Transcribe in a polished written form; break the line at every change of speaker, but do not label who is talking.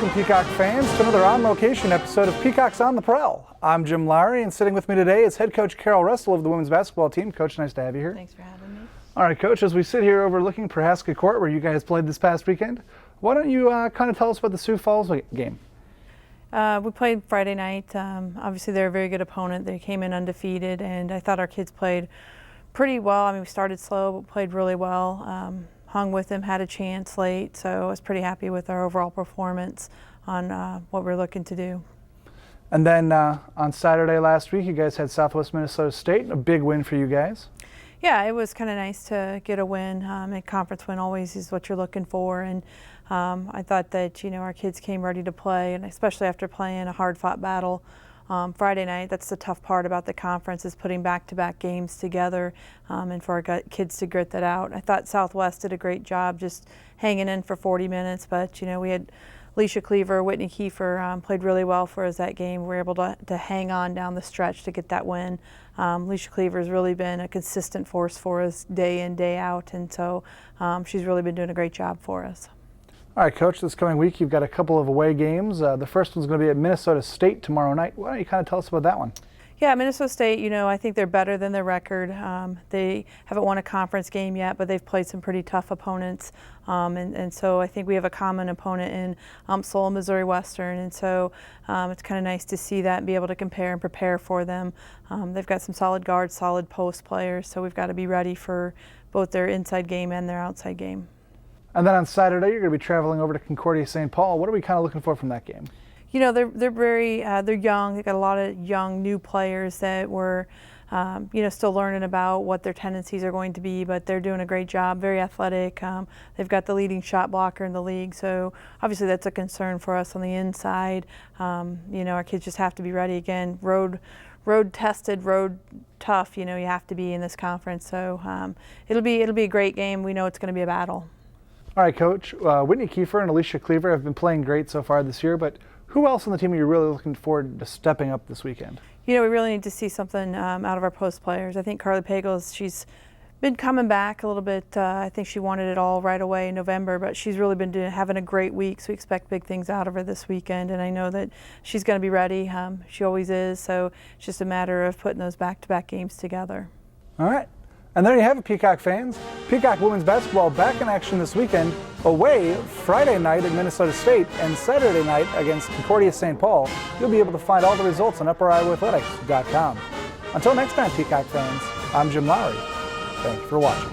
welcome Peacock fans to another on-location episode of Peacocks on the Prowl. I'm Jim Lowry, and sitting with me today is head coach Carol Russell of the women's basketball team. Coach, nice to have you here.
Thanks for having me.
All right, Coach, as we sit here overlooking Prohaska Court, where you guys played this past weekend, why don't you kind of tell us about the Sioux Falls game?
We played Friday night. Obviously, they're a very good opponent. They came in undefeated, and I thought our kids played pretty well. I mean, we started slow, but played really well. Hung with them, had a chance late, so I was pretty happy with our overall performance on what we're looking to do.
And then on Saturday last week, you guys had Southwest Minnesota State, a big win for you guys.
Yeah, it was kind of nice to get a win. A conference win always is what you're looking for, and I thought that our kids came ready to play, and especially after playing a hard-fought battle Friday night. That's the tough part about the conference, is putting back-to-back games together, and for our kids to grit that out. I thought Southwest did a great job just hanging in for 40 minutes, but we had Alicia Cleaver, Whitney Kiefer played really well for us that game. We were able to hang on down the stretch to get that win. Alicia Cleaver has really been a consistent force for us day in, day out, and so she's really been doing a great job for us.
All right, Coach, this coming week you've got a couple of away games. The first one's going to be at Minnesota State tomorrow night. Why don't you kind of tell us about that one?
Yeah, Minnesota State, I think they're better than their record. They haven't won a conference game yet, but they've played some pretty tough opponents. And so I think we have a common opponent in Seoul, Missouri Western. And so it's kind of nice to see that and be able to compare and prepare for them. They've got some solid guards, solid post players, so we've got to be ready for both their inside game and their outside game.
And then on Saturday, you're going to be traveling over to Concordia St Paul. What are we kind of looking for from that game?
They're very they're young. They've got a lot of young new players that we're still learning about what their tendencies are going to be, but they're doing a great job. Very athletic. They've got the leading shot blocker in the league, so obviously that's a concern for us on the inside. Our kids just have to be ready again. Road tested, road tough. You have to be in this conference, so it'll be a great game. We know it's going to be a battle.
All right, Coach. Whitney Kiefer and Alicia Cleaver have been playing great so far this year, but who else on the team are you really looking forward to stepping up this weekend?
We really need to see something out of our post players. I think Carly Pagels, she's been coming back a little bit. I think she wanted it all right away in November, but she's really been having a great week, so we expect big things out of her this weekend, and I know that she's going to be ready. She always is, so it's just a matter of putting those back-to-back games together.
All right. And there you have it, Peacock fans. Peacock women's basketball back in action this weekend, away Friday night at Minnesota State and Saturday night against Concordia St Paul. You'll be able to find all the results on UpperIowaAthletics.com. Until next time, Peacock fans, I'm Jim Lowry. Thank you for watching.